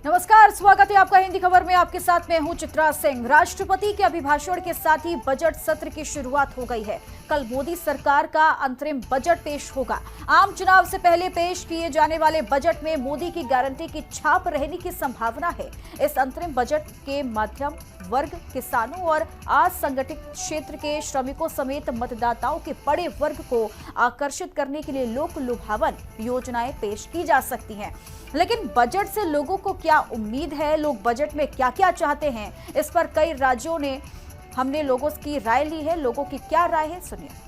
नमस्कार, स्वागत है आपका हिंदी खबर में। आपके साथ मैं हूं चित्रा सिंह। राष्ट्रपति के अभिभाषण के साथ ही बजट सत्र की शुरुआत हो गई है। कल मोदी सरकार का अंतरिम बजट पेश होगा। आम चुनाव से पहले पेश किए जाने वाले बजट में मोदी की गारंटी की छाप रहने की संभावना है। इस अंतरिम बजट के मध्यम वर्ग, किसानों और असंगठित क्षेत्र के श्रमिकों समेत मतदाताओं के बड़े वर्ग को आकर्षित करने के लिए लोक लुभावन योजनाएं पेश की जा सकती हैं। लेकिन बजट से लोगों को क्या उम्मीद है, लोग बजट में क्या क्या चाहते हैं, इस पर कई राज्यों ने हमने लोगों की राय ली है। लोगों की क्या राय है, सुनिए।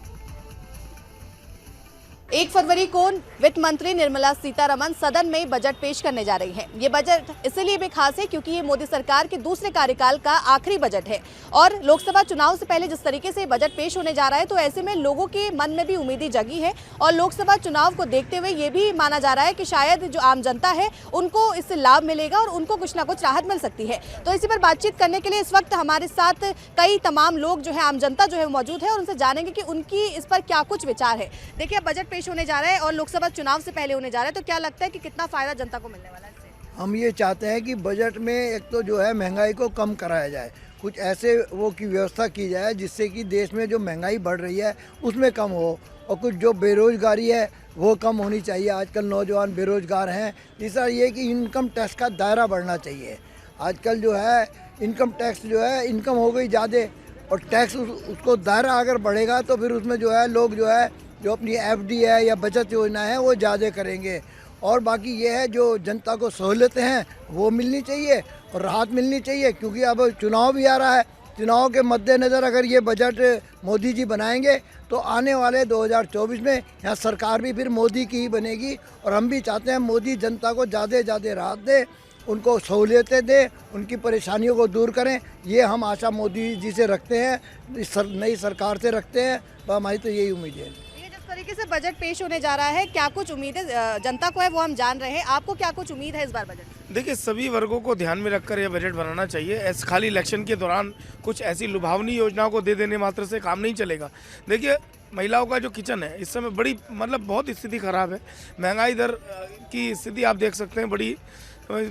1 फरवरी को वित्त मंत्री निर्मला सीतारमण सदन में बजट पेश करने जा रही हैं। ये बजट इसलिए भी खास है क्योंकि ये मोदी सरकार के दूसरे कार्यकाल का आखिरी बजट है और लोकसभा चुनाव से पहले जिस तरीके से बजट पेश होने जा रहा है, तो ऐसे में लोगों के मन में भी उम्मीदें जगी है और लोकसभा चुनाव को देखते हुए ये भी माना जा रहा है कि शायद जो आम जनता है उनको इससे लाभ मिलेगा और उनको कुछ ना कुछ राहत मिल सकती है। तो इसी पर बातचीत करने के लिए इस वक्त हमारे साथ कई तमाम लोग जो है, आम जनता जो है मौजूद है और उनसे जानेंगे कि उनकी इस पर क्या कुछ विचार है। देखिए, बजट पेश होने जा रहा है और लोकसभा चुनाव से पहले होने जा रहा है, तो क्या लगता है कि कितना फायदा जनता को मिलने वाला है इससे? हम ये चाहते हैं कि बजट में एक तो जो है महंगाई को कम कराया जाए, कुछ ऐसे वो की व्यवस्था की जाए जिससे कि देश में जो महंगाई बढ़ रही है उसमें कम हो, और कुछ जो बेरोजगारी है वो कम होनी चाहिए। आजकल नौजवान बेरोजगार हैं। तीसरा ये कि इनकम टैक्स का दायरा बढ़ना चाहिए। आजकल जो है इनकम टैक्स जो है, इनकम हो गई ज़्यादा और टैक्स उसको दायरा अगर बढ़ेगा तो फिर उसमें जो है लोग जो है जो अपनी एफडी है या बचत योजना है वो ज़्यादा करेंगे। और बाकी ये है जो जनता को सहूलियतें हैं वो मिलनी चाहिए और राहत मिलनी चाहिए, क्योंकि अब चुनाव भी आ रहा है। चुनाव के मद्देनज़र अगर ये बजट मोदी जी बनाएंगे तो आने वाले 2024 में यहाँ सरकार भी फिर मोदी की ही बनेगी। और हम भी चाहते हैं मोदी जनता को ज़्यादा से ज़्यादा राहत दे, उनको सहूलियतें दे, उनकी परेशानियों को दूर करें। ये हम आशा मोदी जी से रखते हैं, इस नई सरकार से रखते हैं। तो हमारी तो यही उम्मीद है। तरीके से बजट पेश होने जा रहा है, क्या कुछ उम्मीदें जनता को है वो हम जान रहे हैं। आपको क्या कुछ उम्मीद है इस बार बजट से? देखिए, सभी वर्गों को ध्यान में रखकर यह बजट बनाना चाहिए। ऐसे खाली इलेक्शन के दौरान कुछ ऐसी लुभावनी योजनाओं को दे देने मात्र से काम नहीं चलेगा। देखिए, महिलाओं का जो किचन है इस समय बड़ी बहुत स्थिति खराब है। महंगाई दर की स्थिति आप देख सकते हैं, बड़ी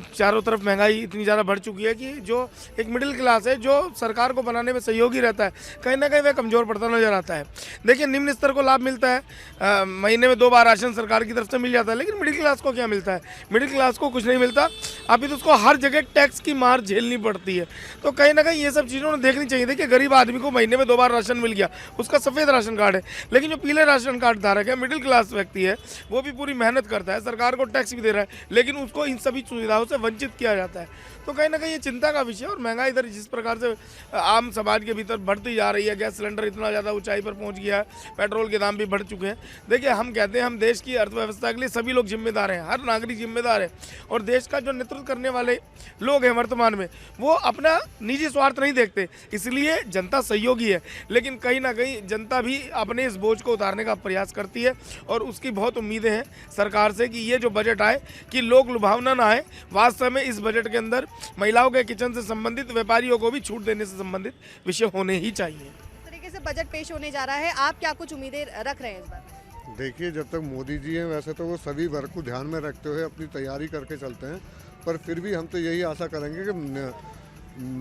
चारों तरफ महंगाई इतनी ज़्यादा बढ़ चुकी है कि जो एक मिडिल क्लास है जो सरकार को बनाने में सहयोगी रहता है, कहीं ना कहीं वह कमज़ोर पड़ता नजर आता है। देखिए, निम्न स्तर को लाभ मिलता है, महीने में 2 बार राशन सरकार की तरफ से मिल जाता है, लेकिन मिडिल क्लास को क्या मिलता है? मिडिल क्लास को कुछ नहीं मिलता। अभी तो उसको हर जगह टैक्स की मार झेलनी पड़ती है। तो कहीं ना कहीं ये सब चीज़ों ने देखनी चाहिए। देखिए, गरीब आदमी को महीने में 2 बार राशन मिल गया, उसका सफ़ेद राशन कार्ड है, लेकिन जो पीले राशन कार्ड धारक है, मिडिल क्लास व्यक्ति है, वो भी पूरी मेहनत करता है, सरकार को टैक्स भी दे रहा है, लेकिन उसको इन सभी सुविधाओं से वंचित किया जाता है। तो कहीं ना कहीं ये चिंता का विषय है। और महंगाई दर जिस प्रकार से आम समाज के भीतर बढ़ती जा रही है, गैस सिलेंडर इतना ज़्यादा ऊंचाई पर पहुंच गया है, पेट्रोल के दाम भी बढ़ चुके हैं। देखिए, हम कहते हैं हम देश की अर्थव्यवस्था के लिए सभी लोग जिम्मेदार हैं, हर नागरिक जिम्मेदार है। और देश का जो नेतृत्व करने वाले लोग हैं वर्तमान में, वो अपना निजी स्वार्थ नहीं देखते, इसलिए जनता सहयोगी है। लेकिन कहीं ना कहीं जनता भी अपने इस बोझ को उतारने का प्रयास करती है और उसकी बहुत उम्मीदें हैं सरकार से कि ये जो बजट आए कि लोग लुभावना ना आए। वास्तव में इस बजट के अंदर महिलाओं के किचन से संबंधित, व्यापारियों को भी छूट देने से संबंधित विषय होने ही चाहिए। इस तरीके से बजट पेश होने जा रहा है, आप क्या कुछ उम्मीदें रख रहे हैं इस बार? देखिए, जब तक मोदी जी हैं वैसे तो वो सभी वर्ग को ध्यान में रखते हुए अपनी तैयारी करके चलते हैं, पर फिर भी हम तो यही आशा करेंगे कि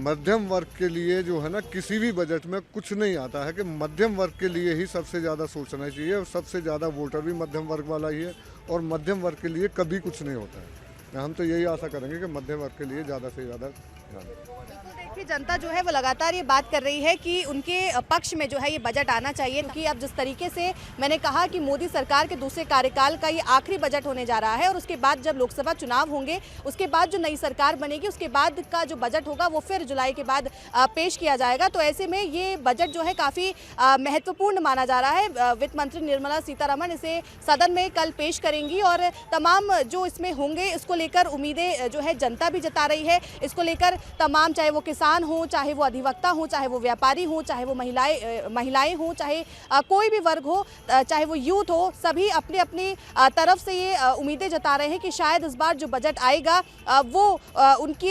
मध्यम वर्ग के लिए जो है ना, किसी भी बजट में कुछ नहीं आता है कि मध्यम वर्ग के लिए ही सबसे ज़्यादा सोचना चाहिए। और सबसे ज़्यादा वोटर भी मध्यम वर्ग वाला ही है और मध्यम वर्ग के लिए कभी कुछ नहीं होता है। हम तो यही आशा करेंगे कि मध्यम वर्ग के लिए ज़्यादा से ज़्यादा ध्यान। देखिए, जनता जो है वो लगातार ये बात कर रही है कि उनके पक्ष में जो है ये बजट आना चाहिए, क्योंकि अब जिस तरीके से मैंने कहा कि मोदी सरकार के दूसरे कार्यकाल का ये आखिरी बजट होने जा रहा है और उसके बाद जब लोकसभा चुनाव होंगे, उसके बाद जो नई सरकार बनेगी, उसके बाद का जो बजट होगा वो फिर जुलाई के बाद पेश किया जाएगा। तो ऐसे में ये बजट जो है काफ़ी महत्वपूर्ण माना जा रहा है। वित्त मंत्री निर्मला सीतारमण इसे सदन में कल पेश करेंगी और तमाम जो इसमें होंगे इसको लेकर उम्मीदें जो है जनता भी जता रही है। इसको लेकर तमाम, चाहे वो किसान हो, चाहे वो अधिवक्ता हो, चाहे वो व्यापारी हो, चाहे वो महिलाएं हो, चाहे कोई भी वर्ग हो, चाहे वो यूथ हो, सभी अपनी अपनी तरफ से ये उम्मीदें जता रहे हैं कि शायद इस बार जो बजट आएगा वो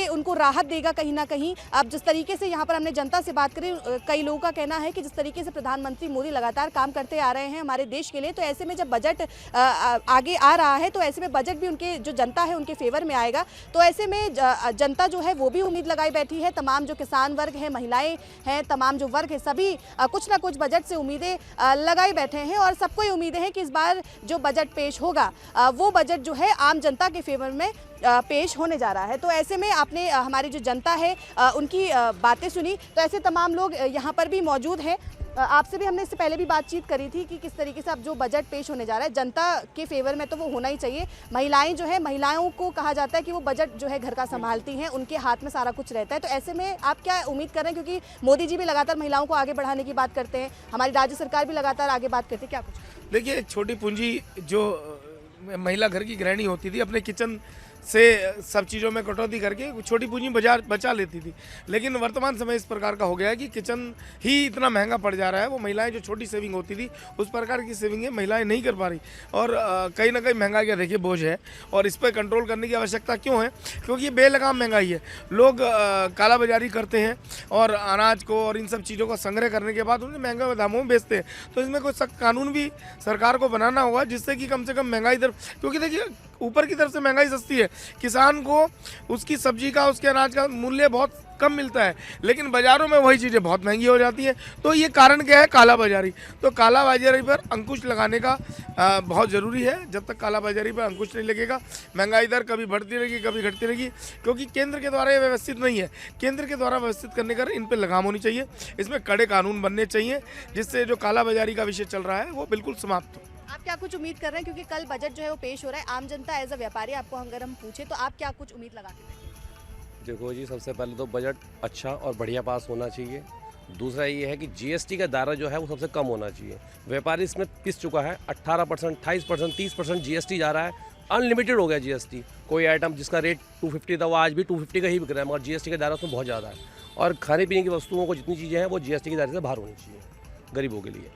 उनको राहत देगा कहीं ना कहीं। अब जिस तरीके से यहाँ पर हमने जनता से बात करी, कई लोगों का कहना है कि जिस तरीके से प्रधानमंत्री मोदी लगातार काम करते आ रहे हैं हमारे देश के लिए, तो ऐसे में जब बजट आगे आ रहा है तो ऐसे में बजट भी उनके जो जनता है उनके फेवर में आएगा। तो ऐसे में जनता जो है वो भी उम्मीद लगाई बैठी है। तमाम जो किसान वर्ग है, महिलाएं हैं, तमाम जो वर्ग है, सभी कुछ ना कुछ बजट से उम्मीदें लगाई बैठे हैं और सबको उम्मीदें हैं कि इस बार जो बजट पेश होगा वो बजट जो है आम जनता के फेवर में पेश होने जा रहा है। तो ऐसे में आपने हमारी जो जनता है उनकी बातें सुनी, तो ऐसे तमाम लोग यहाँ पर भी मौजूद हैं। आपसे भी हमने इससे पहले भी बातचीत करी थी कि किस तरीके से अब जो बजट पेश होने जा रहा है जनता के फेवर में तो वो होना ही चाहिए। महिलाएं जो है, महिलाओं को कहा जाता है कि वो बजट जो है घर का संभालती हैं, उनके हाथ में सारा कुछ रहता है। तो ऐसे में आप क्या उम्मीद कर रहे हैं, क्योंकि मोदी जी भी लगातार महिलाओं को आगे बढ़ाने की बात करते हैं, हमारी राज्य सरकार भी लगातार आगे बात करती है, क्या कुछ? देखिए, छोटी पूंजी जो महिला घर की गृहिणी होती थी अपने किचन से सब चीज़ों में कटौती करके छोटी पूंजी बचा लेती थी, लेकिन वर्तमान समय इस प्रकार का हो गया है कि किचन ही इतना महंगा पड़ जा रहा है। वो महिलाएं जो छोटी सेविंग होती थी उस प्रकार की सेविंगें महिलाएं नहीं कर पा रही और कहीं ना कहीं महंगाई का देखिए बोझ है और इस पर कंट्रोल करने की आवश्यकता क्यों है, क्योंकि ये बेलगाम महंगाई है। लोग कालाबाजारी करते हैं और अनाज को और इन सब चीज़ों का संग्रह करने के बाद उन्हें महंगे दामों में बेचते हैं। तो इसमें कोई सख्त कानून भी सरकार को बनाना होगा जिससे कि कम से कम महंगाई दर, क्योंकि देखिए ऊपर की तरफ से महंगाई सस्ती है, किसान को उसकी सब्जी का, उसके अनाज का मूल्य बहुत कम मिलता है, लेकिन बाज़ारों में वही चीज़ें बहुत महंगी हो जाती हैं। तो ये कारण क्या है? कालाबाजारी। तो कालाबाजारी पर अंकुश लगाने का बहुत ज़रूरी है। जब तक कालाबाजारी पर अंकुश नहीं लगेगा, महंगाई दर कभी बढ़ती रहेगी, कभी घटती रहेगी, क्योंकि केंद्र के द्वारा ये व्यवस्थित नहीं है। केंद्र के द्वारा व्यवस्थित करने का इन पर लगाम होनी चाहिए, इसमें कड़े कानून बनने चाहिए जिससे जो कालाबाजारी का विषय चल रहा है वो बिल्कुल समाप्त हो। आप क्या कुछ उम्मीद कर रहे हैं, क्योंकि कल बजट जो है वो पेश हो रहा है, आम जनता एज अ व्यापारी आपको अगर हम पूछे तो आप क्या कुछ उम्मीद लगा के बैठे? देखो जी, सबसे पहले तो बजट अच्छा और बढ़िया पास होना चाहिए। दूसरा ये है कि जीएसटी का दायरा जो है वो सबसे कम होना चाहिए। व्यापारी इसमें पिस चुका है, 18%, 28%, 30% जीएसटी जा रहा है, अनलिमिटेड हो गया जीएसटी। कोई आइटम जिसका रेट 250 था वो आज भी 250 का ही बिक रहा है, मगर जीएसटी का दायरा उसमें बहुत ज़्यादा है। और खाने पीने की वस्तुओं को जितनी चीज़ें हैं वो जीएसटी के दायरे से बाहर होनी चाहिए गरीबों के लिए।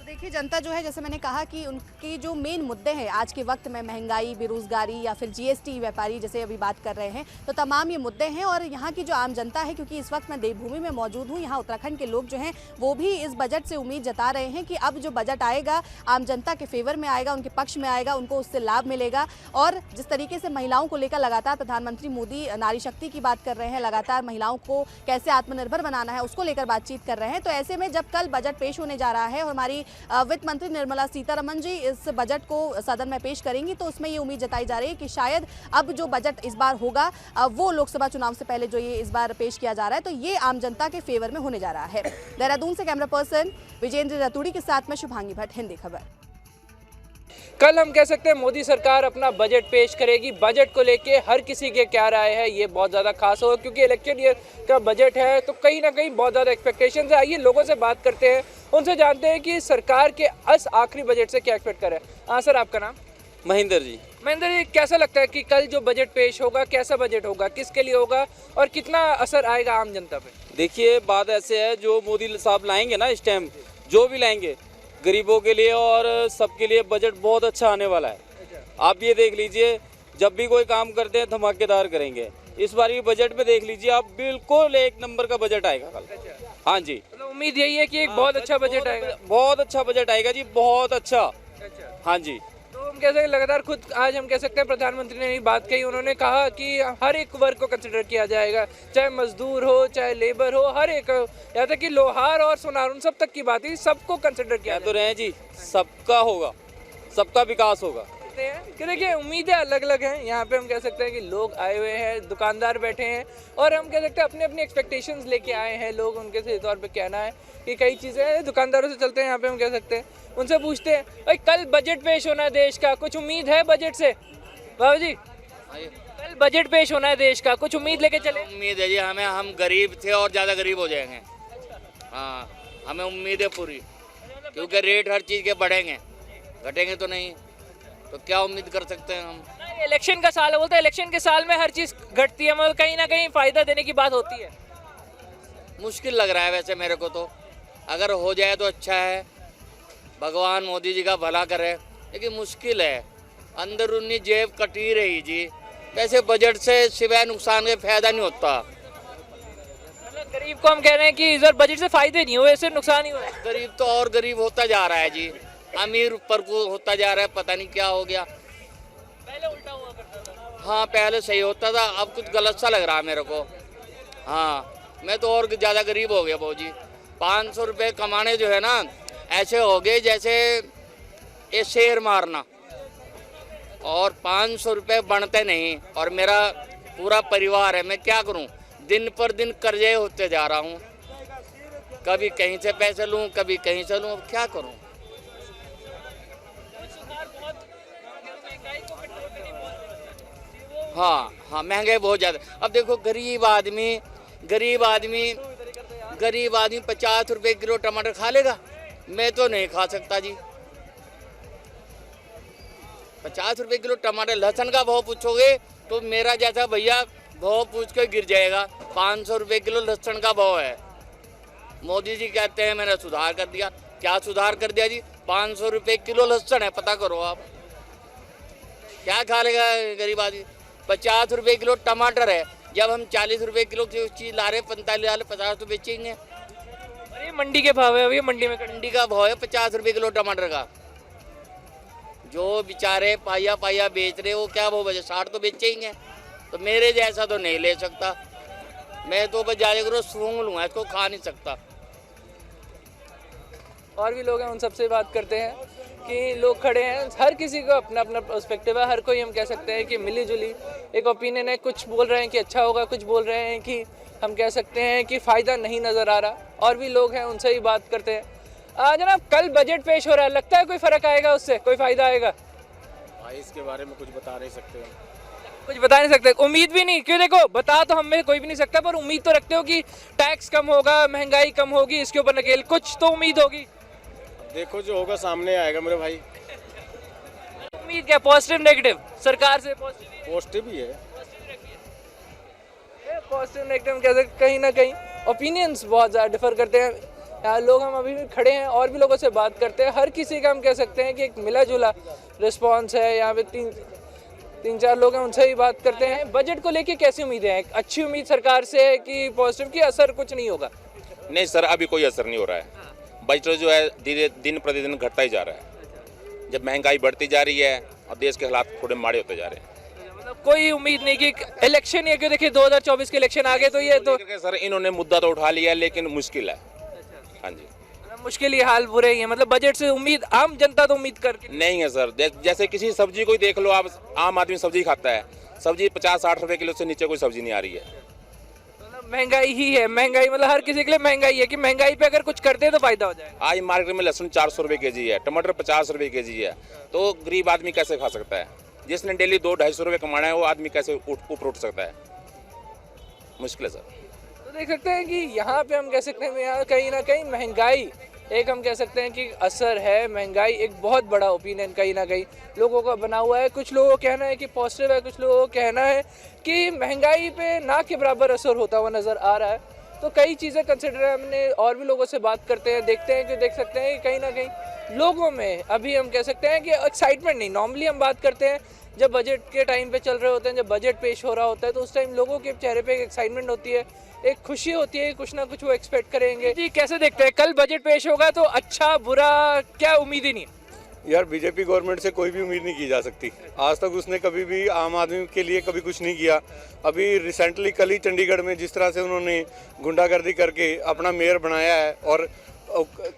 देखिए, जनता जो है, जैसे मैंने कहा कि उनके जो मेन मुद्दे हैं आज के वक्त में, महंगाई, बेरोजगारी या फिर जीएसटी, व्यापारी जैसे अभी बात कर रहे हैं, तो तमाम ये मुद्दे हैं। और यहाँ की जो आम जनता है, क्योंकि इस वक्त मैं देवभूमि में मौजूद हूँ, यहाँ उत्तराखंड के लोग जो हैं वो भी इस बजट से उम्मीद जता रहे हैं कि अब जो बजट आएगा आम जनता के फेवर में आएगा, उनके पक्ष में आएगा, उनको उससे लाभ मिलेगा। और जिस तरीके से महिलाओं को लेकर लगातार प्रधानमंत्री मोदी नारी शक्ति की बात कर रहे हैं, लगातार महिलाओं को कैसे आत्मनिर्भर बनाना है उसको लेकर बातचीत कर रहे हैं, तो ऐसे में जब कल बजट पेश होने जा रहा है और हमारी वित्त मंत्री निर्मला सीतारमण जी इस बजट को सदन में पेश करेंगी, तो उसमें ये उम्मीद जताई जा रही है कि शायद अब जो बजट इस बार होगा वो लोकसभा चुनाव से पहले जो ये इस बार पेश किया जा रहा है तो ये आम जनता के फेवर में होने जा रहा है। देहरादून से कैमरा पर्सन विजेंद्र रतूड़ी के साथ में शुभांगी भट्ट, हिंदी खबर। कल हम कह सकते हैं मोदी सरकार अपना बजट पेश करेगी। बजट को लेके हर किसी के क्या राय है ये बहुत ज़्यादा खास होगा, क्योंकि इलेक्शन ईयर का बजट है तो कहीं ना कहीं बहुत ज़्यादा एक्सपेक्टेशंस है। आइए लोगों से बात करते हैं, उनसे जानते हैं कि सरकार के इस आखिरी बजट से क्या एक्सपेक्ट करें। हाँ सर, आपका नाम? महेंद्र जी। महेंद्र जी, कैसा लगता है कि कल जो बजट पेश होगा कैसा बजट होगा, किसके लिए होगा और कितना असर आएगा आम जनता पे? देखिए, बात ऐसे है, जो मोदी साहब लाएंगे ना इस टाइम, जो भी लाएंगे गरीबों के लिए और सबके लिए बजट बहुत अच्छा आने वाला है। आप ये देख लीजिए, जब भी कोई काम करते हैं धमाकेदार करेंगे। इस बार ये बजट में देख लीजिए आप, बिल्कुल एक नंबर का बजट आएगा कल। हाँ जी, मतलब उम्मीद यही है कि एक बहुत अच्छा बजट आएगा। बहुत अच्छा बजट आएगा जी, बहुत अच्छा। हाँ जी, तो हम कह सकते हैं लगातार खुद आज हम कह सकते हैं प्रधानमंत्री ने भी बात कही, उन्होंने कहा कि हर एक वर्ग को कंसिडर किया जाएगा, चाहे मजदूर हो चाहे लेबर हो, हर एक, यहाँ तक कि लोहार और सोनार उन सब तक की बात है, सबको कंसिडर किया तो रहे जी, सबका होगा, सबका विकास होगा। कि देखिए उम्मीदें अलग अलग हैं। यहाँ पे हम कह सकते हैं कि लोग आए हुए हैं, दुकानदार बैठे हैं और हम कह सकते हैं अपने अपनी एक्सपेक्टेशंस लेके आए हैं लोग। उनके से तौर पे कहना है कि कई चीज़ें दुकानदारों से चलते हैं, यहाँ पे हम कह सकते हैं उनसे पूछते हैं, भाई कल बजट पेश होना है देश का, कुछ उम्मीद है बजट से? बाबू जी, कल बजट पेश होना है देश का, कुछ उम्मीद लेके चले? उम्मीद है जी हमें, हम गरीब थे और ज़्यादा गरीब हो जाएंगे। हाँ, हमें उम्मीद है पूरी, क्योंकि रेट हर चीज़ के बढ़ेंगे, घटेंगे तो नहीं, तो क्या उम्मीद कर सकते हैं हम। इलेक्शन का साल है, बोलते हैं इलेक्शन के साल में हर चीज़ घटती है, मतलब कहीं ना कहीं फ़ायदा देने की बात होती है। मुश्किल लग रहा है वैसे मेरे को तो, अगर हो जाए तो अच्छा है, भगवान मोदी जी का भला करे, लेकिन मुश्किल है, अंदरूनी जेब कटी रही जी। वैसे बजट से सिवाय नुकसान के फायदा नहीं होता। मतलब गरीब को हम कह रहे हैं कि इस बार बजट से फायदे नहीं हुए, सिर्फ नुकसान ही हुआ है। गरीब तो और गरीब होता जा रहा है जी, अमीर ऊपर को होता जा रहा है, पता नहीं क्या हो गया। पहले उल्टा हुआ करता था। हाँ पहले सही होता था, अब कुछ गलत सा लग रहा है मेरे को। हाँ मैं तो और ज़्यादा गरीब हो गया भाजी। 500 रुपये कमाने जो है ना, ऐसे हो गए जैसे ये शेर मारना, और 500 रुपये बनते नहीं, और मेरा पूरा परिवार है, मैं क्या करूं, दिन पर दिन कर्जे होते जा रहा हूं, कभी कहीं से पैसे लूं, कभी कहीं से लूं, अब क्या करूं। हाँ हाँ महंगाई बहुत ज़्यादा। अब देखो गरीब आदमी 50 रुपये किलो टमाटर खा लेगा, मैं तो नहीं खा सकता जी। 50 रुपये किलो टमाटर। लहसुन का भाव पूछोगे तो मेरा जैसा भैया भाव पूछ के गिर जाएगा। 500 रुपये किलो लहसुन का भाव है। मोदी जी कहते हैं मैंने सुधार कर दिया, क्या सुधार कर दिया जी? 500 रुपये किलो लहसुन है, पता करो आप, क्या खा लेगा गरीब आदमी। 50 रुपये किलो टमाटर है, जब हम 40 रुपये किलो की चीज़ ला रहे, 45 वाले 50 तो बेचेंगे। अरे मंडी के भाव है, अभी मंडी में मंडी का भाव है 50 रुपये किलो टमाटर का। जो बेचारे पाइया पाइया बेच रहे वो क्या भाव बचे, 60 तो बेचेंगे। तो मेरे जैसा तो नहीं ले सकता, मैं तो बस जाए करो सूंघ लूँगा, इसको खा नहीं सकता। और भी लोग हैं, उन सबसे बात करते हैं कि लोग खड़े हैं, हर किसी को अपना अपना पर्सपेक्टिव है, हर कोई हम कह सकते हैं कि मिली जुली एक ओपिनियन है। कुछ बोल रहे हैं कि अच्छा होगा, कुछ बोल रहे हैं कि हम कह सकते हैं कि फ़ायदा नहीं नज़र आ रहा। और भी लोग हैं, उनसे ही बात करते हैं। जनाब कल बजट पेश हो रहा है, लगता है कोई फ़र्क आएगा उससे, कोई फ़ायदा आएगा? भाई इसके बारे में कुछ बता नहीं सकते, कुछ बता नहीं सकते, उम्मीद भी नहीं। क्यों, देखो बता तो हम में कोई भी नहीं सकता, पर उम्मीद तो रखते हो कि टैक्स कम होगा, महंगाई कम होगी, इसके ऊपर नकेल, कुछ तो उम्मीद होगी। देखो जो होगा सामने आएगा मेरे भाई। उम्मीद क्या, पॉजिटिव नेगेटिव सरकार से? पॉजिटिव ही है, पॉजिटिव नेगेटिव कह सकते, कहीं ना कहीं ओपिनियंस बहुत ज़्यादा डिफर करते हैं। यहाँ लोग, हम अभी भी खड़े हैं और भी लोगों से बात करते हैं, हर किसी का हम कह सकते हैं कि एक मिला जुला रिस्पॉन्स है। यहाँ पे तीन चार लोग हैं, उनसे ही बात करते हैं। बजट को लेके कैसी उम्मीदें हैं? अच्छी उम्मीद सरकार से है कि पॉजिटिव, की असर कुछ नहीं होगा? नहीं सर, अभी कोई असर नहीं हो रहा है। बजट जो है दिन प्रतिदिन घटता ही जा रहा है। जब महंगाई बढ़ती जा रही है और देश के हालात थोड़े माड़े होते जा रहे हैं। मतलब कोई उम्मीद नहीं कि इलेक्शन, ये क्यों, देखिए 2024 के इलेक्शन आ गए तो ये तो सर इन्होंने मुद्दा तो उठा लिया है, लेकिन मुश्किल है। हाँ जी, मुश्किल, ये हाल बुरे ही है। मतलब बजट से उम्मीद आम जनता तो उम्मीद करके नहीं है सर। जैसे किसी सब्जी को ही देख लो आप, आम आदमी सब्जी खाता है, सब्जी 50-60 रुपए किलो से नीचे कोई सब्जी नहीं आ रही है। महंगाई ही है, महंगाई मतलब हर किसी के लिए महंगाई है कि महंगाई पे अगर कुछ करते हैं तो फायदा हो जाएगा। आज मार्केट में लहसुन 400 रुपए केजी है, टमाटर 50 रुपए केजी है, तो गरीब आदमी कैसे खा सकता है? जिसने डेली 200-250 रुपए कमाना है वो आदमी कैसे ऊपर उठ सकता है? मुश्किल है सर। तो देख सकते हैं कि यहाँ पे हम कह सकते हैं यहाँ कहीं ना कहीं महंगाई एक, हम कह सकते हैं कि असर है। महंगाई एक बहुत बड़ा ओपिनियन कहीं ना कहीं लोगों का बना हुआ है। कुछ लोगों का कहना है कि पॉजिटिव है, कुछ लोगों का कहना है कि महंगाई पे ना के बराबर असर होता हुआ नज़र आ रहा है। तो कई चीज़ें कंसिडर हमने, और भी लोगों से बात करते हैं, देखते हैं कि देख सकते हैं कि कहीं ना कहीं लोगों में अभी हम कह सकते हैं कि एक्साइटमेंट नहीं। नॉर्मली हम बात करते हैं जब बजट के टाइम पे चल रहे होते हैं, जब बजट पेश हो रहा होता है, तो उस टाइम लोगों के चेहरे पे एक एक्साइटमेंट होती है, एक खुशी होती है, कुछ ना कुछ वो एक्सपेक्ट करेंगे। जी कैसे देखते हैं, कल बजट पेश होगा तो अच्छा बुरा, क्या उम्मीद ही नहीं है? यार बीजेपी गवर्नमेंट से कोई भी उम्मीद नहीं की जा सकती। आज तक उसने कभी भी आम आदमी के लिए कभी कुछ नहीं किया। अभी रिसेंटली कल ही चंडीगढ़ में जिस तरह से उन्होंने गुंडागर्दी करके अपना मेयर बनाया है, और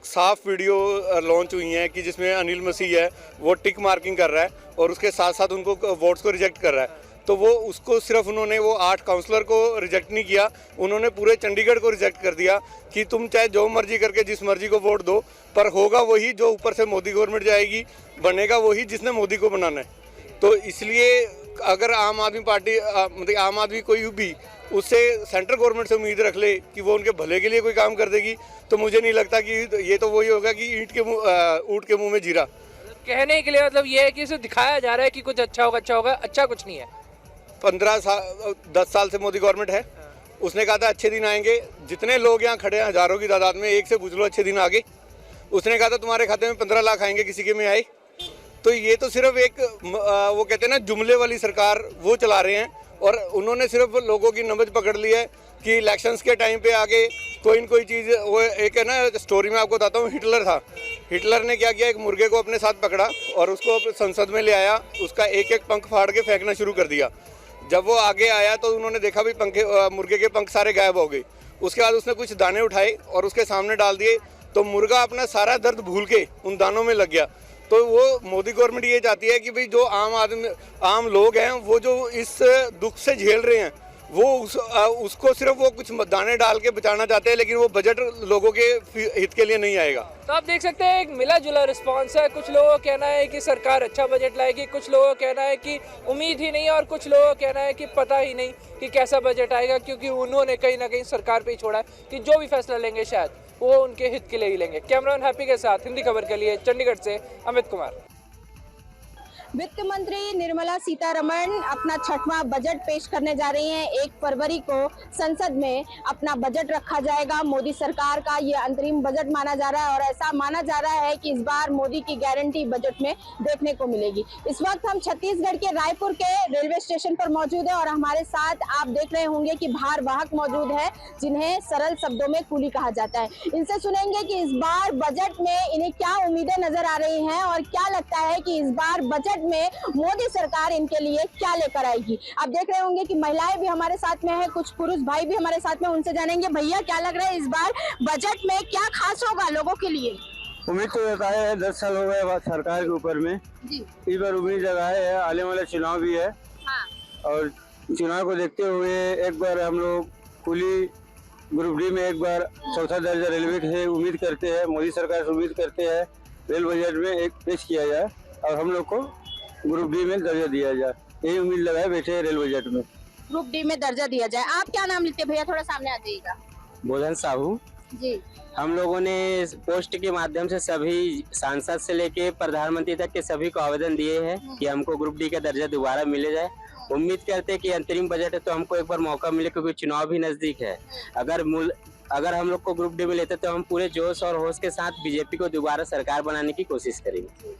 साफ वीडियो लॉन्च हुई हैं कि जिसमें अनिल मसीह है वो टिक मार्किंग कर रहा है और उसके साथ साथ उनको वोट्स को रिजेक्ट कर रहा है। तो वो उसको सिर्फ उन्होंने वो 8 काउंसलर को रिजेक्ट नहीं किया, उन्होंने पूरे चंडीगढ़ को रिजेक्ट कर दिया कि तुम चाहे जो मर्जी करके जिस मर्जी को वोट दो, पर होगा वही जो ऊपर से मोदी गवर्नमेंट जाएगी, बनेगा वही जिसने मोदी को बनाना है। तो इसलिए अगर आम आदमी पार्टी मतलब आम आदमी कोई भी उससे सेंट्रल गवर्नमेंट से उम्मीद रख ले कि वो उनके भले के लिए कोई काम कर देगी, तो मुझे नहीं लगता कि ये तो वही होगा कि ऊँट के मुँह में जीरा। कहने के लिए मतलब ये है कि इसे दिखाया जा रहा है कि कुछ अच्छा होगा, अच्छा कुछ नहीं है। 10 साल से मोदी गवर्नमेंट है, उसने कहा था अच्छे दिन आएंगे। जितने लोग यहाँ खड़े हैं हजारों की तादाद में, एक से पूछ लो अच्छे दिन आगे। उसने कहा था तुम्हारे खाते में 15 लाख आएंगे, किसी के में आए। तो ये तो सिर्फ एक वो कहते हैं ना जुमले वाली सरकार वो चला रहे हैं, और उन्होंने सिर्फ लोगों की नब्ज पकड़ ली है कि इलेक्शंस के टाइम पे आगे कोई न कोई चीज़। वो एक है ना स्टोरी में आपको बताता हूँ, हिटलर था। हिटलर ने क्या किया, एक मुर्गे को अपने साथ पकड़ा और उसको संसद में ले आया, उसका एक एक पंख फाड़ के फेंकना शुरू कर दिया। जब वो आगे आया तो उन्होंने देखा भी मुर्गे के पंख सारे गायब हो गए। उसके बाद उसने कुछ दाने उठाए और उसके सामने डाल दिए, तो मुर्गा अपना सारा दर्द भूल के उन दानों में लग गया। तो वो मोदी गवर्नमेंट ये चाहती है कि भाई जो आम लोग हैं वो जो इस दुख से झेल रहे हैं, वो उसको सिर्फ वो कुछ दाने डाल के बचाना चाहते हैं, लेकिन वो बजट लोगों के हित के लिए नहीं आएगा। तो आप देख सकते हैं एक मिला जुला रिस्पांस है। कुछ लोगों का कहना है कि सरकार अच्छा बजट लाएगी, कुछ लोगों का कहना है कि उम्मीद ही नहीं, और कुछ लोगों का कहना है कि पता ही नहीं कि कैसा बजट आएगा, क्योंकि उन्होंने कहीं ना कहीं सरकार पे ही छोड़ा है कि जो भी फैसला लेंगे शायद वो उनके हित के लिए ही लेंगे। कैमरामैन हैप्पी के साथ हिंदी खबर के लिए चंडीगढ़ से अमित कुमार। वित्त मंत्री निर्मला सीतारमण अपना 6वां बजट पेश करने जा रही हैं। 1 फरवरी को संसद में अपना बजट रखा जाएगा। मोदी सरकार का ये अंतरिम बजट माना जा रहा है, और ऐसा माना जा रहा है कि इस बार मोदी की गारंटी बजट में देखने को मिलेगी। इस वक्त हम छत्तीसगढ़ के रायपुर के रेलवे स्टेशन पर मौजूद है, और हमारे साथ आप देख रहे होंगे कि भारवाहक मौजूद है, जिन्हें सरल शब्दों में कूली कहा जाता है। इनसे सुनेंगे कि इस बार बजट में इन्हें क्या उम्मीदें नजर आ रही हैं, और क्या लगता है कि इस बार बजट में मोदी सरकार इनके लिए क्या लेकर आएगी। आप देख रहे होंगे कि महिलाएं भी हमारे साथ में है, कुछ पुरुष भाई भी हमारे साथ में, उनसे जानेंगे भैया क्या लग रहा है इस बार बजट में क्या खास होगा लोगों के लिए। उम्मीद तो रहता है, 10 साल हो गए बात सरकार के ऊपर में जी। इस बार उम्मीद जगाए है, आने वाला चुनाव भी है। हाँ। और चुनाव को देखते हुए एक बार हम लोग कुली ग्रुप डी में एक बार 4था दर्जा रेलवे से उम्मीद करते हैं, मोदी सरकार से उम्मीद करते हैं रेल बजट में एक पेश किया जाए और हम लोग को ग्रुप डी में दर्जा दिया जाए, यही उम्मीद लगाए बैठे हैं रेल बजट में। ग्रुप डी में दर्जा दिया जाए। आप क्या नाम लेते हैं भैया, थोड़ा सामने आ जाइएगा। बोधन साहू जी। हम लोगों ने पोस्ट के माध्यम से सभी सांसद से लेके प्रधानमंत्री तक के सभी को आवेदन दिए हैं कि हमको ग्रुप डी का दर्जा दोबारा मिले जाए। उम्मीद करते हैं कि अंतरिम बजट है तो हमको एक बार मौका मिले, क्योंकि चुनाव भी नजदीक है। अगर हम लोग को ग्रुप डी में लेते तो हम पूरे जोश और होश के साथ बीजेपी को दोबारा सरकार बनाने की कोशिश करेंगे।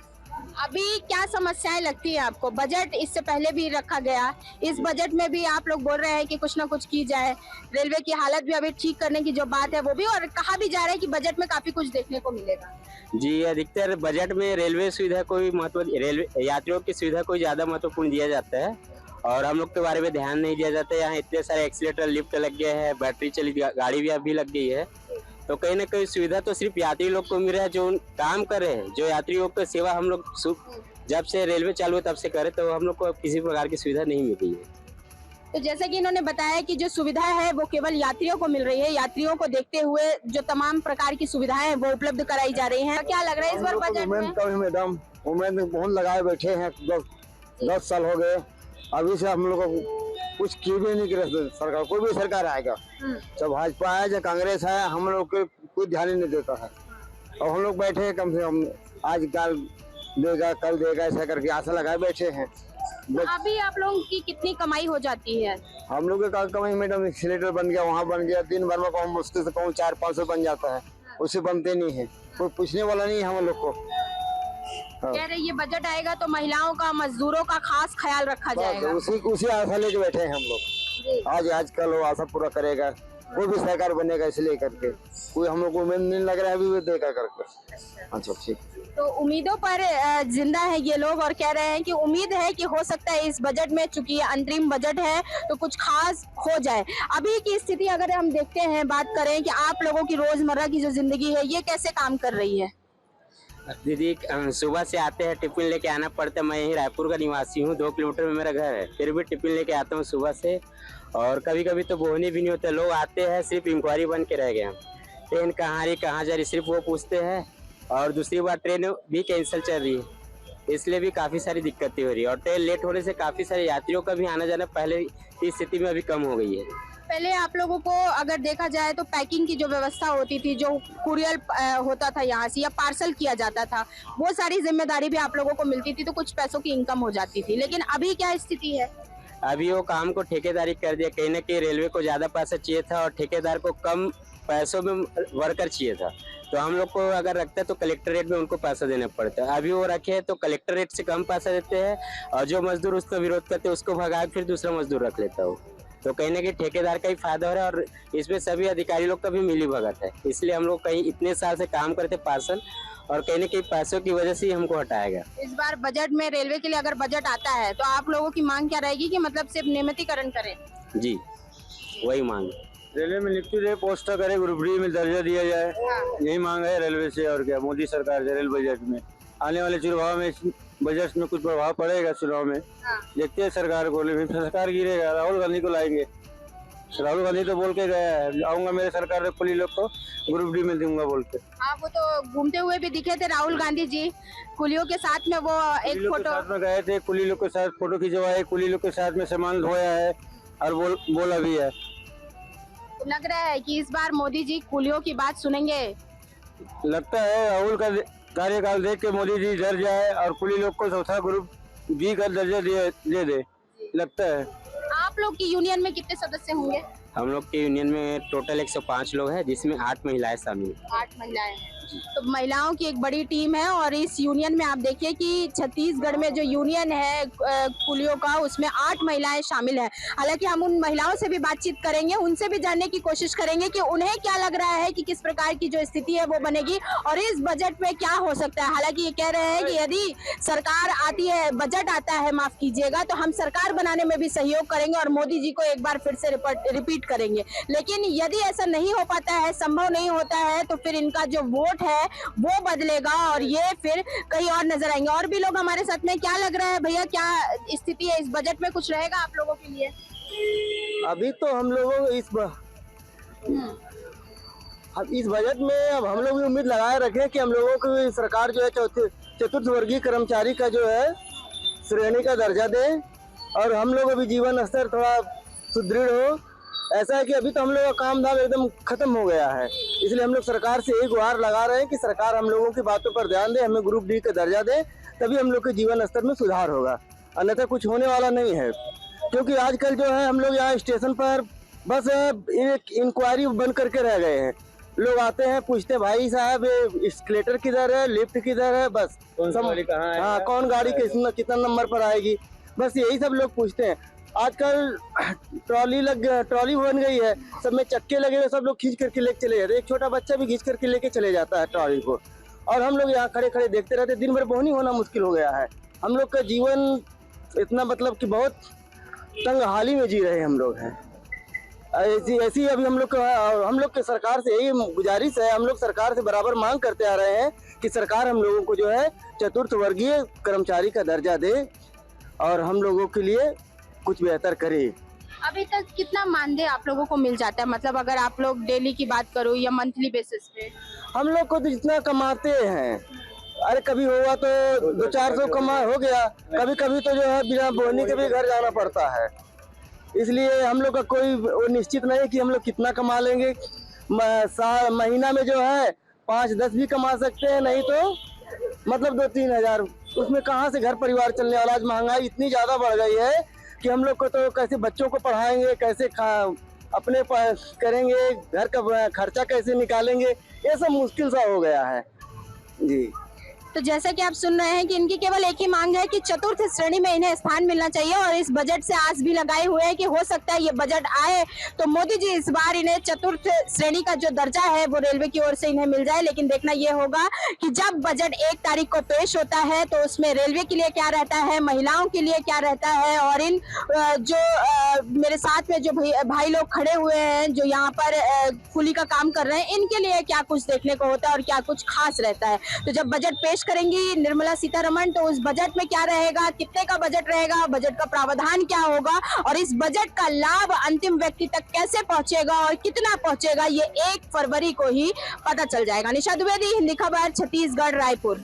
अभी क्या समस्याएं लगती है आपको? बजट इससे पहले भी रखा गया, इस बजट में भी आप लोग बोल रहे हैं कि कुछ ना कुछ की जाए, रेलवे की हालत भी अभी ठीक करने की जो बात है वो भी, और कहा भी जा रहा है कि बजट में काफी कुछ देखने को मिलेगा। जी, अधिकतर बजट में रेलवे सुविधा कोई रेलवे यात्रियों की सुविधा कोई ज्यादा महत्वपूर्ण दिया जाता है, और हम लोग के बारे में ध्यान नहीं दिया जाता है। यहाँ इतने सारे एक्सीलेटर लिफ्ट लग गए हैं, बैटरी चली गाड़ी भी अभी लग गई है, तो कहीं ना कहीं सुविधा तो सिर्फ यात्री लोग को मिल रहा है जो काम कर रहे हैं। जो यात्रियों की सेवा हम लोग जब से रेलवे चालू है तब से करे, तो हम लोग को किसी प्रकार की सुविधा नहीं मिल रही है। तो जैसे कि इन्होंने बताया कि जो सुविधा है वो केवल यात्रियों को मिल रही है, यात्रियों को देखते हुए जो तमाम प्रकार की सुविधाएं वो उपलब्ध कराई जा रही हैं। क्या लग रहा है इस बार बजट में? मैडम उम्मीद बहुत लगाए बैठे हैं, 10 साल हो गए, अभी से हम लोग कुछ की भी नहीं कर सरकार। कोई भी सरकार आएगा, चाहे भाजपा है चाहे कांग्रेस है, हम लोग को कोई ध्यान ही नहीं देता है। और हम लोग बैठे हैं, कम से कम आज कल देगा कल देगा ऐसा करके आशा लगाए बैठे हैं। अभी आप लोगों की कितनी कमाई हो जाती है? हम लोग की कमाई मैडम सिलेंडर बन गया, वहाँ बन गया, दिन भर में कहूँ मुश्किल से कहूँ 400-500 बन जाता है, उससे बनते नहीं है, कोई पूछने वाला नहीं है हम लोग को। कह रहे ये बजट आएगा तो महिलाओं का, मजदूरों का खास ख्याल रखा जाएगा। उसी आशा लेके बैठे हैं हम लोग। आज कल वो आशा पूरा करेगा, कोई भी सरकार बनेगा, इसलिए करके कोई हम लोग को उम्मीद नहीं लग रहा है अभी भी देगा करके। अच्छा ठीक। तो उम्मीदों पर जिंदा है ये लोग, और कह रहे हैं कि उम्मीद है कि हो सकता है इस बजट में, चूंकि ये अंतरिम बजट है तो कुछ खास हो जाए। अभी की स्थिति अगर हम देखते हैं, बात करें कि आप लोगों की रोजमर्रा की जो जिंदगी है ये कैसे काम कर रही है? दीदी, सुबह से आते हैं, टिफिन लेके आना पड़ता है। मैं यही रायपुर का निवासी हूँ, 2 किलोमीटर में मेरा घर है, फिर भी टिफिन लेके आता हूँ सुबह से। और कभी कभी तो बोहनी भी नहीं होता, लोग आते हैं सिर्फ इंक्वायरी बन के रह गए, ट्रेन कहाँ रही कहाँ जा रही सिर्फ वो पूछते हैं। और दूसरी बार ट्रेन भी कैंसिल चल रही है, इसलिए भी काफ़ी सारी दिक्कतें हो रही है। और ट्रेन लेट होने से काफ़ी सारे यात्रियों का भी आना जाना पहले की स्थिति में अभी कम हो गई है। पहले आप लोगों को अगर देखा जाए तो पैकिंग की जो व्यवस्था होती थी, जो कुरियर होता था यहाँ से या पार्सल किया जाता था, वो सारी जिम्मेदारी भी आप लोगों को मिलती थी, तो कुछ पैसों की इनकम हो जाती थी। लेकिन अभी क्या स्थिति है? अभी वो काम को ठेकेदारी कर दिया। कहीं ना कहीं रेलवे को ज्यादा पैसा चाहिए था और ठेकेदार को कम पैसों में वर्कर चाहिए था, तो हम लोग को अगर रखते हैं तो कलेक्टर रेट में उनको पैसा देना पड़ता है। अभी वो रखे हैं तो कलेक्टर रेट से कम पैसा देते हैं और जो मजदूर उसका विरोध करते हैं उसको भगा फिर दूसरा मजदूर रख लेता हो। तो कहीं ना कहीं ठेकेदार का ही फायदा हो रहा है और इसमें सभी अधिकारी लोग का भी मिली भगत है। इसलिए हम लोग कहीं इतने साल से काम करते पार्सल और कहीं ना कहीं पैसों की वजह से ही हमको हटाएगा। इस बार बजट में रेलवे के लिए अगर बजट आता है तो आप लोगों की मांग क्या रहेगी कि मतलब सिर्फ नियमितीकरण करें? जी वही मांग। रेलवे में नियुक्ति दे, पोस्ट करे, ग्रुप डी में दर्जा दिया जाए, यही मांग है रेलवे से। और क्या मोदी सरकार से रेल बजट में आने वाले चुनाव में बजट में कुछ प्रभाव पड़ेगा चुनाव में, देखते हैं सरकार को। लेकिन सरकार गिरेगा, राहुल गांधी को लाएंगे। राहुल गांधी तो बोल के गया है आऊंगा मेरे सरकार से कुली लोग को ग्रुप डी में दूंगा बोल के। आप वो तो घूमते हुए भी दिखे थे राहुल गांधी जी, कुलियों के साथ में वो एक फोटो साथ में गए थे, कुली लोग के साथ फोटो खिंचवाए, कुली लोग के साथ में सामान धोया है और बोला भी है। लग रहा है कि इस बार मोदी जी कुलियों की बात सुनेंगे। लगता है राहुल का कार्यकाल देख के मोदी जी डर जाए और कुली लोग को चौथा ग्रुप डी का दर्जा दे दे, लगता है। आप लोग की यूनियन में कितने सदस्य होंगे? हम लोग के यूनियन में टोटल 105 लोग हैं, जिसमें 8 महिलाएं शामिल। 8 महिलाएं हैं, तो महिलाओं की एक बड़ी टीम है। और इस यूनियन में आप देखिए कि छत्तीसगढ़ में जो यूनियन है कुलियों का, उसमें 8 महिलाएं शामिल हैं। हालांकि हम उन महिलाओं से भी बातचीत करेंगे, उनसे भी जानने की कोशिश करेंगे कि उन्हें क्या लग रहा है कि किस प्रकार की जो स्थिति है वो बनेगी और इस बजट में क्या हो सकता है। हालांकि ये कह रहे हैं कि यदि सरकार आती है, बजट आता है, माफ कीजिएगा, तो हम सरकार बनाने में भी सहयोग करेंगे और मोदी जी को एक बार फिर से रिपीट करेंगे। लेकिन यदि ऐसा नहीं हो पाता है, संभव नहीं होता है, तो फिर इनका जो वोट है वो बदलेगा और ये फिर कहीं और नजर आएंगे। और भी लोग हमारे साथ में, क्या लग रहा है भैया, क्या स्थिति है इस बजट में? कुछ रहेगा आप लोगों के लिए? अभी तो हम लोगों को इस बजट में अब हम लोग भी उम्मीद लगाए रखे कि हम लोगों की सरकार जो है चतुर्थ वर्गीय कर्मचारी का जो है श्रेणी का दर्जा दे और हम लोगों का भी जीवन स्तर थोड़ा सुदृढ़ हो। ऐसा है कि अभी तो हम लोगों का काम धाम एकदम खत्म हो गया है, इसलिए हम लोग सरकार से यही गुहार लगा रहे हैं कि सरकार हम लोगों की बातों पर ध्यान दे, हमें ग्रुप डी का दर्जा दे, तभी हम लोग के जीवन स्तर में सुधार होगा, अन्यथा कुछ होने वाला नहीं है। क्योंकि आजकल जो है हम लोग यहाँ स्टेशन पर बस एक इंक्वायरी बन करके रह गए हैं। लोग आते हैं, पूछते भाई साहब एस्केलेटर किधर है, लिफ्ट किधर है, बस हाँ कौन गाड़ी कितना नंबर पर आएगी, बस यही सब लोग पूछते हैं। आजकल ट्रॉली बन गई है, सब में चक्के लगे हुए, सब लोग खींच करके लेके चले जाते हैं। एक छोटा बच्चा भी खींच करके लेके चले जाता है ट्रॉली को, और हम लोग यहाँ खड़े खड़े देखते रहते, दिन भर बोहनी होना मुश्किल हो गया है। हम लोग का जीवन इतना मतलब कि बहुत तंगहाली में जी रहे हम लोग हैं। ऐसी अभी हम लोग के सरकार से यही गुजारिश है, हम लोग सरकार से बराबर मांग करते आ रहे हैं कि सरकार हम लोगों को जो है चतुर्थ वर्गीय कर्मचारी का दर्जा दे और हम लोगों के लिए कुछ बेहतर करे। अभी तक कितना मानदेय आप लोगों को मिल जाता है? मतलब अगर आप लोग डेली की बात करो या मंथली बेसिस पे? हम लोग को तो जितना कमाते हैं, अरे कभी हुआ तो 200-400 कमा हो गया, कभी कभी तो जो है बिना बोहनी के भी घर जाना पड़ता है। इसलिए हम लोग का कोई वो निश्चित नहीं है कि हम लोग कितना कमा लेंगे। महीना में जो है 5-10 भी कमा सकते हैं, नहीं तो मतलब 2-3 हज़ार, उसमें कहाँ से घर परिवार चलने वाला। आज महंगाई इतनी ज़्यादा बढ़ गई है कि हम लोग को तो कैसे बच्चों को पढ़ाएंगे, कैसे अपने करेंगे, घर का खर्चा कैसे निकालेंगे, ये सब मुश्किल सा हो गया है जी। तो जैसा कि आप सुन रहे हैं कि इनकी केवल एक ही मांग है कि चतुर्थ श्रेणी में इन्हें स्थान मिलना चाहिए और इस बजट से आस भी लगाए हुए हैं कि हो सकता है ये बजट आए तो मोदी जी इस बार इन्हें चतुर्थ श्रेणी का जो दर्जा है वो रेलवे की ओर से इन्हें मिल जाए। लेकिन देखना ये होगा कि जब बजट 1 तारीख को पेश होता है तो उसमें रेलवे के लिए क्या रहता है, महिलाओं के लिए क्या रहता है, और इन जो मेरे साथ में जो भाई लोग खड़े हुए हैं जो यहाँ पर कुली का काम कर रहे हैं, इनके लिए क्या कुछ देखने को होता है और क्या कुछ खास रहता है। तो जब बजट पेश करेंगी निर्मला सीतारमण तो उस बजट में क्या रहेगा, कितने का बजट रहेगा, बजट का प्रावधान क्या होगा और इस बजट का लाभ अंतिम व्यक्ति तक कैसे पहुंचेगा और कितना पहुंचेगा, ये 1 फरवरी को ही पता चल जाएगा। निशा द्विवेदी, हिंदी खबर, छत्तीसगढ़, रायपुर।